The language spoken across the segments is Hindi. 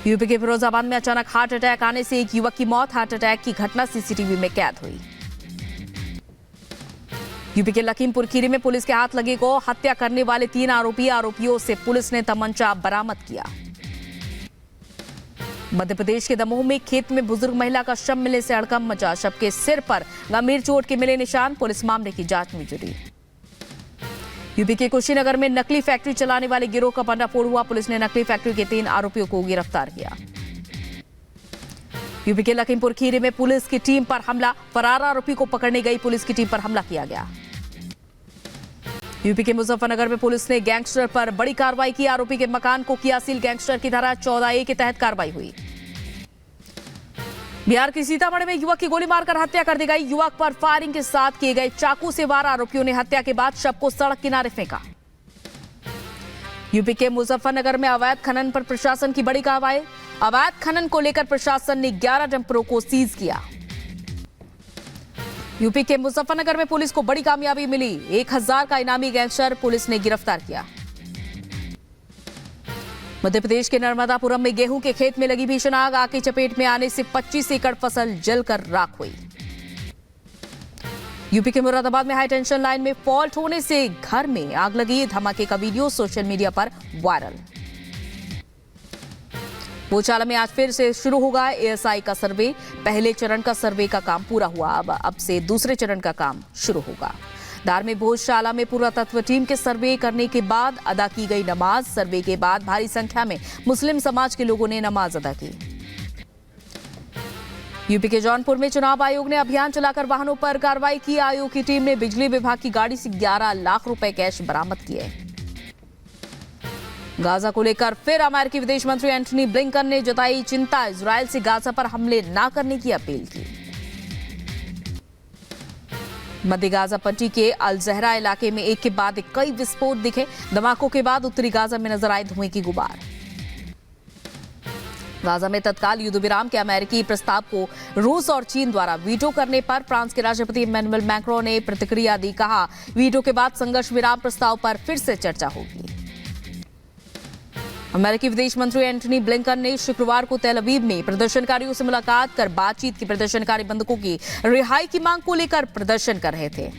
यूपी के फिरोजाबाद में अचानक हार्ट अटैक आने से एक युवक की मौत। हार्ट अटैक की घटना सीसीटीवी में कैद हुई। यूपी के लखीमपुर खीरी में पुलिस के हाथ लगे को हत्या करने वाले 3 आरोपियों से पुलिस ने तमंचा बरामद किया। मध्य प्रदेश के दमोह में खेत में बुजुर्ग महिला का शव मिलने से हड़कंप मचा। शव के सिर पर गंभीर चोट के मिले निशान। पुलिस मामले की जांच में जुटी। यूपी के कुशीनगर में नकली फैक्ट्री चलाने वाले गिरोह का पर्दाफाश हुआ। पुलिस ने नकली फैक्ट्री के 3 आरोपियों को गिरफ्तार किया। यूपी के लखीमपुर खीरी में पुलिस की टीम पर हमला। फरार आरोपी को पकड़ने गई पुलिस की टीम पर हमला किया गया। यूपी के मुजफ्फरनगर में पुलिस ने गैंगस्टर पर बड़ी कार्रवाई की। आरोपी के मकान को किया सील। गैंगस्टर की धारा 14A के तहत कार्रवाई हुई। बिहार के सीतामढ़ी में युवक की गोली मारकर हत्या कर दी गई। युवक पर फायरिंग के साथ किए गए चाकू से वार। आरोपियों ने हत्या के बाद शव को सड़क किनारे फेंका। यूपी के मुजफ्फरनगर में अवैध खनन पर प्रशासन की बड़ी कार्रवाई। अवैध खनन को लेकर प्रशासन ने 11 डंपरों को सीज किया। यूपी के मुजफ्फरनगर में पुलिस को बड़ी कामयाबी मिली। 1000 का इनामी गैंगस्टर पुलिस ने गिरफ्तार किया। मध्य प्रदेश के नर्मदापुरम में गेहूं के खेत में लगी भीषण आग। आग की चपेट में आने से 25 एकड़ फसल जलकर राख हुई। यूपी के मुरादाबाद में हाई टेंशन लाइन में फॉल्ट होने से घर में आग लगी। धमाके का वीडियो सोशल मीडिया पर वायरल। बोचाला में आज फिर से शुरू होगा ASI का सर्वे। पहले चरण का सर्वे का काम पूरा हुआ। अब से दूसरे चरण का काम शुरू होगा। धार में भोजशाला में पुरातत्व टीम के सर्वे करने के बाद अदा की गई नमाज। सर्वे के बाद भारी संख्या में मुस्लिम समाज के लोगों ने नमाज अदा की। यूपी के जौनपुर में चुनाव आयोग ने अभियान चलाकर वाहनों पर कार्रवाई की। आयोग की टीम ने बिजली विभाग की गाड़ी से 11 लाख रुपए कैश बरामद किए। गाजा को लेकर फिर अमेरिकी विदेश मंत्री एंटनी ब्लिंकन ने जताई चिंता। इजरायल से गाजा पर हमले न करने की अपील की। मध्य गाजा पट्टी के अल जहरा इलाके में एक के बाद एक कई विस्फोट दिखे। धमाकों के बाद उत्तरी गाजा में नजर आए धुएं की गुबार। गाजा में तत्काल युद्ध विराम के अमेरिकी प्रस्ताव को रूस और चीन द्वारा वीटो करने पर फ्रांस के राष्ट्रपति इमैनुअल मैक्रों ने प्रतिक्रिया दी। कहा, वीटो के बाद संघर्ष विराम प्रस्ताव पर फिर से चर्चा होगी। अमेरिकी विदेश मंत्री एंटनी ब्लिंकन ने शुक्रवार को तेल अवीव में प्रदर्शनकारियों से मुलाकात कर बातचीत की। प्रदर्शनकारी बंधकों की रिहाई की मांग को लेकर प्रदर्शन कर रहे थे।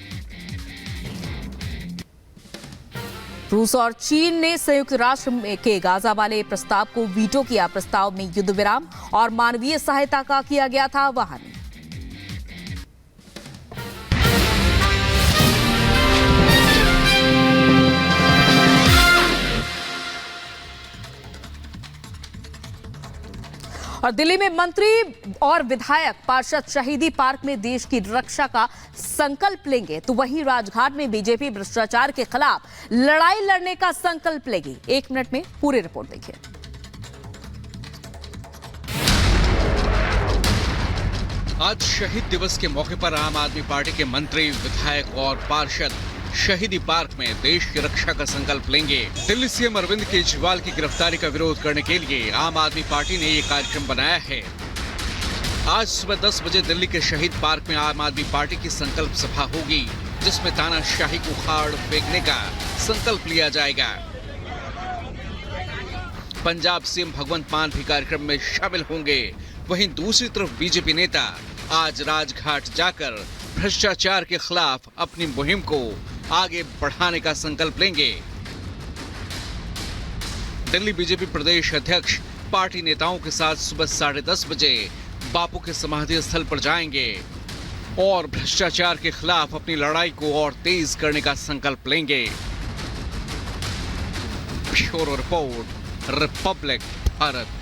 रूस और चीन ने संयुक्त राष्ट्र के गाजा वाले प्रस्ताव को वीटो किया। प्रस्ताव में युद्ध विराम और मानवीय सहायता का किया गया था आह्वान। और दिल्ली में मंत्री और विधायक पार्षद शहीदी पार्क में देश की रक्षा का संकल्प लेंगे, तो वहीं राजघाट में बीजेपी भ्रष्टाचार के खिलाफ लड़ाई लड़ने का संकल्प लेगी। 1 मिनट में पूरी रिपोर्ट देखिए। आज शहीद दिवस के मौके पर आम आदमी पार्टी के मंत्री, विधायक और पार्षद शहीदी पार्क में देश की रक्षा का संकल्प लेंगे। दिल्ली सीएम अरविंद केजरीवाल की गिरफ्तारी का विरोध करने के लिए आम आदमी पार्टी ने ये कार्यक्रम बनाया है। आज सुबह 10 बजे दिल्ली के शहीद पार्क में आम आदमी पार्टी की संकल्प सभा होगी, जिसमें तानाशाही को उखाड़ फेंकने का संकल्प लिया जाएगा। पंजाब सीएम भगवंत मान भी कार्यक्रम में शामिल होंगे। वहीं दूसरी तरफ बीजेपी नेता आज राजघाट जाकर भ्रष्टाचार के खिलाफ अपनी मुहिम को आगे बढ़ाने का संकल्प लेंगे। दिल्ली बीजेपी प्रदेश अध्यक्ष पार्टी नेताओं के साथ सुबह 10:30 बजे बापू के समाधि स्थल पर जाएंगे और भ्रष्टाचार के खिलाफ अपनी लड़ाई को और तेज करने का संकल्प लेंगे। Bureau report, Republic Bharat.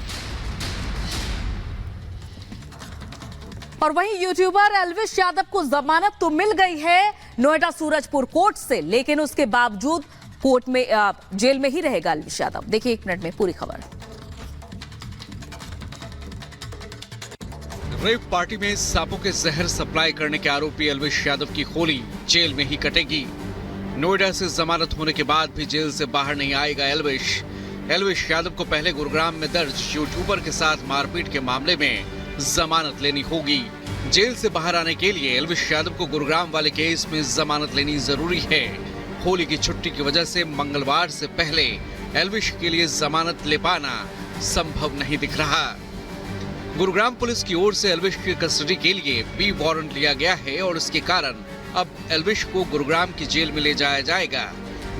और वहीं यूट्यूबर एल्विश यादव को जमानत तो मिल गई है नोएडा सूरजपुर कोर्ट से, लेकिन उसके बावजूद कोर्ट में जेल में ही रहेगा एल्विश यादव। देखिए 1 मिनट में पूरी खबर। रेव पार्टी में सांपों के जहर सप्लाई करने के आरोपी एल्विश यादव की होली जेल में ही कटेगी। नोएडा से जमानत होने के बाद भी जेल से बाहर नहीं आएगा एल्विश यादव को पहले गुरुग्राम में दर्ज यूट्यूबर के साथ मारपीट के मामले में जमानत लेनी होगी। जेल से बाहर आने के लिए एल्विश यादव को गुरुग्राम वाले केस में जमानत लेनी जरूरी है। होली की छुट्टी की वजह से मंगलवार से पहले एल्विश के लिए जमानत ले पाना संभव नहीं दिख रहा। गुरुग्राम पुलिस की ओर से एल्विश की कस्टडी के लिए बी वारंट लिया गया है और इसके कारण अब एल्विश को गुरुग्राम की जेल में ले जाया जाएगा।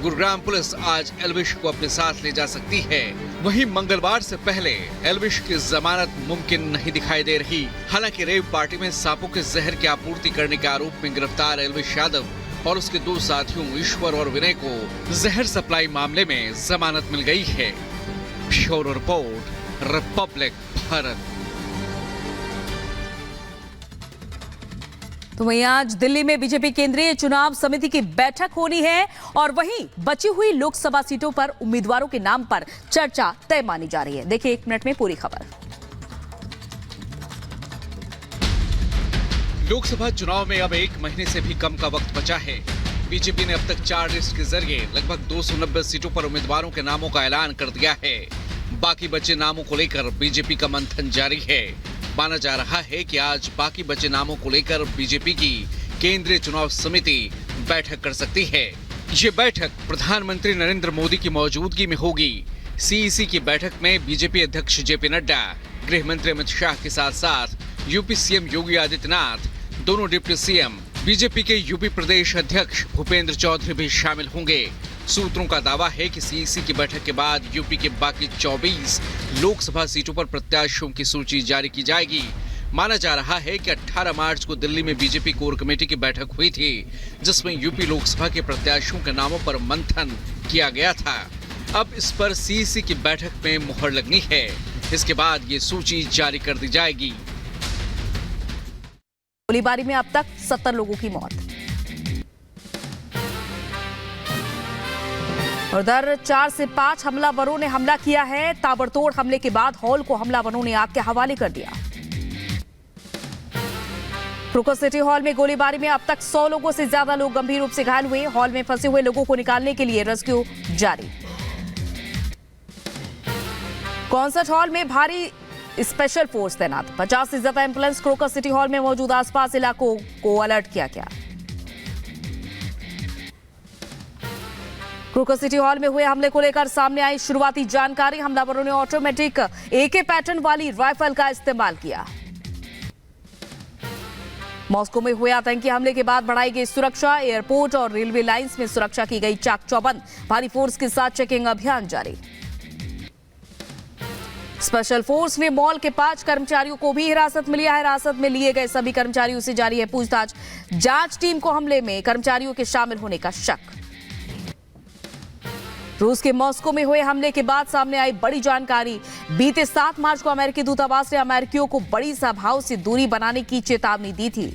गुरुग्राम पुलिस आज एल्विश को अपने साथ ले जा सकती है। वहीं मंगलवार से पहले एल्विश की जमानत मुमकिन नहीं दिखाई दे रही। हालांकि रेव पार्टी में सांपों के जहर की आपूर्ति करने के आरोप में गिरफ्तार एल्विश यादव और उसके 2 साथियों ईश्वर और विनय को जहर सप्लाई मामले में जमानत मिल गई है। Bureau report, Republic Bharat. तो वहीं आज दिल्ली में बीजेपी केंद्रीय चुनाव समिति की बैठक होनी है और वहीं बची हुई लोकसभा सीटों पर उम्मीदवारों के नाम पर चर्चा तय मानी जा रही है। देखिए 1 मिनट में पूरी खबर। लोकसभा चुनाव में अब 1 महीने से भी कम का वक्त बचा है। बीजेपी ने अब तक 4 लिस्ट के जरिए लगभग 290 सीटों पर उम्मीदवारों के नामों का ऐलान कर दिया है। बाकी बचे नामों को लेकर बीजेपी का मंथन जारी है। माना जा रहा है कि आज बाकी बचे नामों को लेकर बीजेपी की केंद्रीय चुनाव समिति बैठक कर सकती है। ये बैठक प्रधानमंत्री नरेंद्र मोदी की मौजूदगी में होगी। सीईसी की बैठक में बीजेपी अध्यक्ष जेपी नड्डा, गृह मंत्री अमित शाह के साथ साथ यूपी सीएम योगी आदित्यनाथ, दोनों डिप्टी सीएम, बीजेपी के यूपी प्रदेश अध्यक्ष भूपेंद्र चौधरी भी शामिल होंगे। सूत्रों का दावा है कि सीईसी की बैठक के बाद यूपी के बाकी 24 लोकसभा सीटों पर प्रत्याशियों की सूची जारी की जाएगी। माना जा रहा है कि 18 मार्च को दिल्ली में बीजेपी कोर कमेटी की बैठक हुई थी, जिसमें यूपी लोकसभा के प्रत्याशियों के नामों पर मंथन किया गया था। अब इस पर सीईसी की बैठक में मुहर लगनी है। इसके बाद ये सूची जारी कर दी जाएगी। गोलीबारी में अब तक 70 लोगों की मौत। उधर 4 से 5 हमलावरों ने हमला किया है। ताबड़तोड़ हमले के बाद हॉल को हमलावरों ने आग के हवाले कर दिया। क्रोकर सिटी हॉल में गोलीबारी में अब तक 100 लोगों से ज्यादा लोग गंभीर रूप से घायल हुए। हॉल में फंसे हुए लोगों को निकालने के लिए रेस्क्यू जारी। कॉन्सर्ट हॉल में भारी स्पेशल फोर्स तैनात। 50 से ज्यादा एम्बुलेंस क्रोकर सिटी हॉल में मौजूद आसपास इलाकों को अलर्ट किया गया। क्रोकर सिटी हॉल में हुए हमले को लेकर सामने आई शुरुआती जानकारी। हमलावरों ने ऑटोमेटिक एके पैटर्न वाली राइफल का इस्तेमाल किया। मॉस्को में हुए आतंकी हमले के बाद बढ़ाई गई सुरक्षा। एयरपोर्ट और रेलवे लाइंस में सुरक्षा की गई चाक चौबंद। भारी फोर्स के साथ चेकिंग अभियान जारी। स्पेशल फोर्स ने मॉल के 5 कर्मचारियों को भी हिरासत में लिया है। हिरासत में लिए गए सभी कर्मचारियों से जारी है पूछताछ। जांच टीम को हमले में कर्मचारियों के शामिल होने का शक। रूस के मॉस्को में हुए हमले के बाद सामने आई बड़ी जानकारी। बीते 7 मार्च को अमेरिकी दूतावास ने अमेरिकियों को बड़ी सभाओं से दूरी बनाने की चेतावनी दी थी।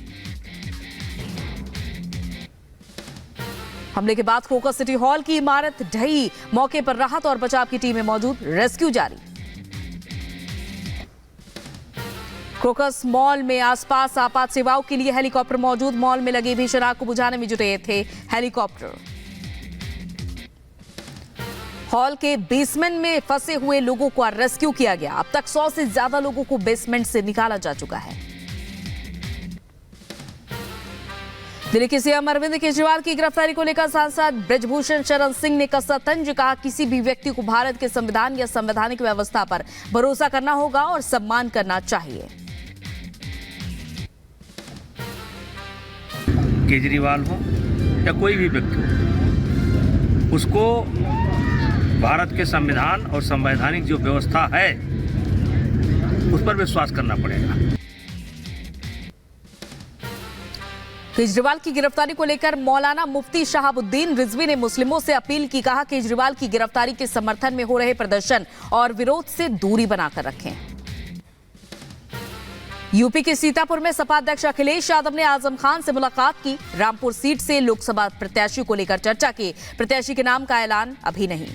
हमले के बाद क्रोकर सिटी हॉल की इमारत ढही। मौके पर राहत और बचाव की टीमें मौजूद, रेस्क्यू जारी। क्रोकस मॉल में आसपास आपात सेवाओं के लिए हेलीकॉप्टर मौजूद। मॉल में लगी भीषण आग को बुझाने में जुटे थे हेलीकॉप्टर। हॉल के बेसमेंट में फंसे हुए लोगों को रेस्क्यू किया गया। अब तक 100 से ज्यादा लोगों को बेसमेंट से निकाला जा चुका है। दिल्ली के सीएम अरविंद केजरीवाल की गिरफ्तारी को लेकर सांसद ब्रजभूषण शरण सिंह ने कसा तंज। कहा, किसी भी व्यक्ति को भारत के संविधान या संवैधानिक व्यवस्था पर भरोसा करना होगा और सम्मान करना चाहिए। केजरीवाल हो या कोई भी व्यक्ति हो, उसको भारत के संविधान और संवैधानिक जो व्यवस्था है उस पर विश्वास करना पड़ेगा। केजरीवाल की गिरफ्तारी को लेकर मौलाना मुफ्ती शहाबुद्दीन रिजवी ने मुस्लिमों से अपील की। कहा, केजरीवाल की गिरफ्तारी के समर्थन में हो रहे प्रदर्शन और विरोध से दूरी बनाकर रखें। यूपी के सीतापुर में सपा अध्यक्ष अखिलेश यादव ने आजम खान से मुलाकात की। रामपुर सीट से लोकसभा प्रत्याशी को लेकर चर्चा की। प्रत्याशी के नाम का ऐलान अभी नहीं।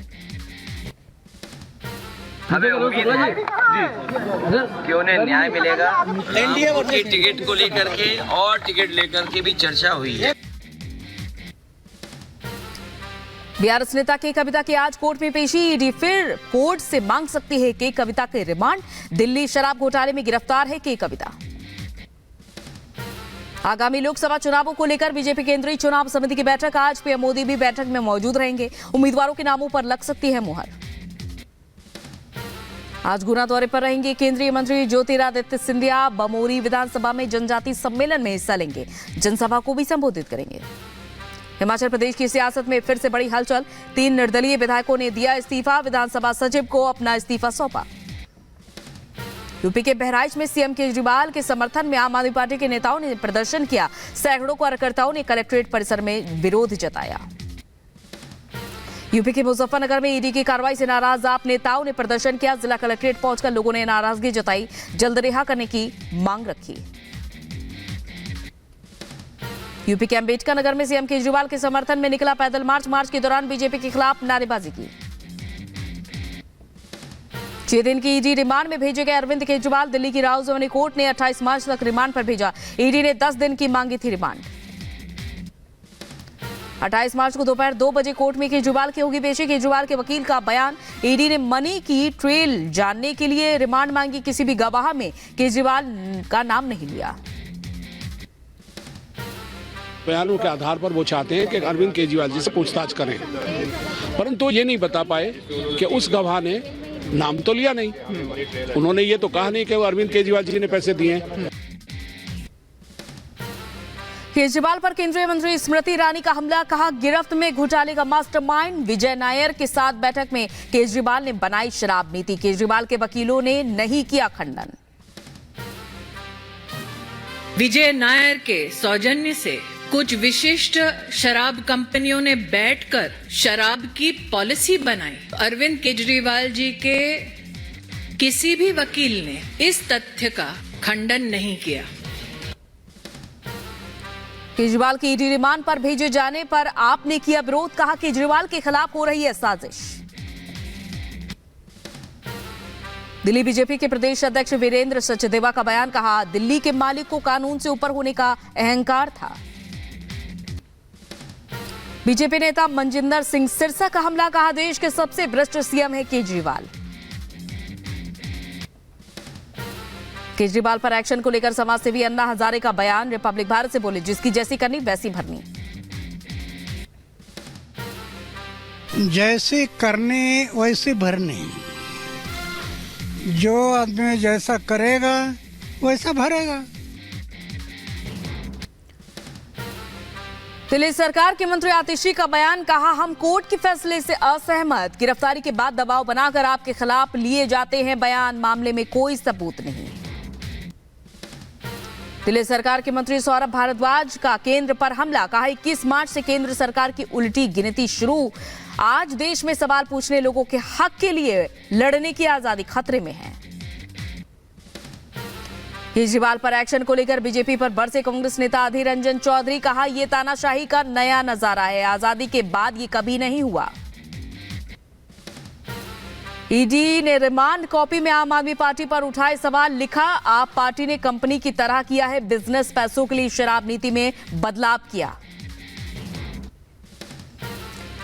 हमें उम्मीद है कि उन्हें न्याय मिलेगा। एनडीए की टिकट को लेकर के और टिकट लेकर के भी चर्चा हुई है। बीआरएस नेता के कविता की आज कोर्ट में पेशी। ईडी फिर कोर्ट से मांग सकती है के कविता के रिमांड। दिल्ली शराब घोटाले में गिरफ्तार है के कविता। आगामी लोकसभा चुनावों को लेकर बीजेपी केंद्रीय चुनाव समिति की बैठक आज। पीएम मोदी भी बैठक में मौजूद रहेंगे। उम्मीदवारों के नामों पर लग सकती है मुहर। आज गुना दौरे पर रहेंगे केंद्रीय मंत्री ज्योतिरादित्य सिंधिया। बमोरी विधानसभा में जनजाति सम्मेलन में हिस्सा लेंगे, जनसभा को भी संबोधित करेंगे। हिमाचल प्रदेश की सियासत में फिर से बड़ी हलचल। 3 निर्दलीय विधायकों ने दिया इस्तीफा, विधानसभा सचिव को अपना इस्तीफा सौंपा। यूपी के बहराइच में सीएम केजरीवाल के समर्थन में आम आदमी पार्टी के नेताओं ने प्रदर्शन किया। सैकड़ों कार्यकर्ताओं ने कलेक्ट्रेट परिसर में विरोध जताया। यूपी के मुजफ्फरनगर में ईडी की कार्रवाई से नाराज आप नेताओं ने प्रदर्शन किया। जिला कलेक्ट्रेट पहुंचकर लोगों ने नाराजगी जताई, जल्द रिहा करने की मांग रखी। यूपी के अंबेडकर नगर में सीएम केजरीवाल के समर्थन में निकला पैदल मार्च के दौरान बीजेपी के खिलाफ नारेबाजी की। 6 दिन की ईडी रिमांड में भेजे गए अरविंद केजरीवाल दिल्ली की राउजवनी कोर्ट ने 28 मार्च तक रिमांड पर भेजा। ईडी ने 10 दिन की मांगी थी रिमांड। 28 मार्च को दोपहर 2 बजे कोर्ट में केजरीवाल की होगी पेशी। केजरीवाल के वकील का बयान, ईडी ने मनी की ट्रेल जानने के लिए रिमांड मांगी। किसी भी गवाह में केजरीवाल का नाम नहीं लिया। बयानों के आधार पर वो चाहते हैं कि अरविंद केजरीवाल जी से पूछताछ करें, परंतु ये नहीं बता पाए कि उस गवाह ने नाम तो लिया नहीं। उन्होंने ये तो कहा नहीं कि वो अरविंद केजरीवाल जी ने पैसे दिए। केजरीवाल पर केंद्रीय मंत्री स्मृति ईरानी का हमला, कहा गिरफ्त में घोटाले का मास्टरमाइंड। विजय नायर के साथ बैठक में केजरीवाल ने बनाई शराब नीति। केजरीवाल के वकीलों ने नहीं किया खंडन। विजय नायर के सौजन्य से कुछ विशिष्ट शराब कंपनियों ने बैठकर शराब की पॉलिसी बनाई। अरविंद केजरीवाल जी के किसी भी वकील ने इस तथ्य का खंडन नहीं किया। केजरीवाल की ईडी रिमांड पर भेजे जाने पर आपने किया विरोध, कहा केजरीवाल के खिलाफ हो रही है साजिश। दिल्ली बीजेपी के प्रदेश अध्यक्ष वीरेंद्र सचदेवा का बयान, कहा दिल्ली के मालिक को कानून से ऊपर होने का अहंकार था। बीजेपी नेता मनजिंदर सिंह सिरसा का हमला, कहा देश के सबसे भ्रष्ट सीएम है केजरीवाल। केजरीवाल पर एक्शन को लेकर समाजसेवी अन्ना हजारे का बयान, रिपब्लिक भारत से बोले जिसकी जैसी करनी वैसी भरनी। जैसे करने वैसे भरने, जो आदमी जैसा करेगा वैसा भरेगा। दिल्ली सरकार के मंत्री आतिशी का बयान, कहा हम कोर्ट के फैसले से असहमत। गिरफ्तारी के बाद दबाव बनाकर आपके खिलाफ लिए जाते हैं बयान, मामले में कोई सबूत नहीं। दिल्ली सरकार के मंत्री सौरभ भारद्वाज का केंद्र पर हमला, कहा 21 मार्च से केंद्र सरकार की उल्टी गिनती शुरू। आज देश में सवाल पूछने, लोगों के हक के लिए लड़ने की आजादी खतरे में है। केजरीवाल पर एक्शन को लेकर बीजेपी पर बरसे कांग्रेस नेता अधीर रंजन चौधरी, कहा यह तानाशाही का नया नजारा है, आजादी के बाद ये कभी नहीं हुआ। ईडी ने रिमांड कॉपी में आम आदमी पार्टी पर उठाए सवाल, लिखा आप पार्टी ने कंपनी की तरह किया है बिजनेस, पैसों के लिए शराब नीति में बदलाव किया।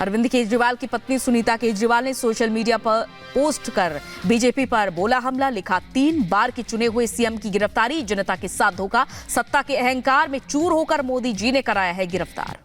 अरविंद केजरीवाल की पत्नी सुनीता केजरीवाल ने सोशल मीडिया पर पोस्ट कर बीजेपी पर बोला हमला, लिखा 3 बार के चुने हुए सीएम की गिरफ्तारी जनता के साथ धोखा, सत्ता के अहंकार में चूर होकर मोदी जी ने कराया है गिरफ्तार।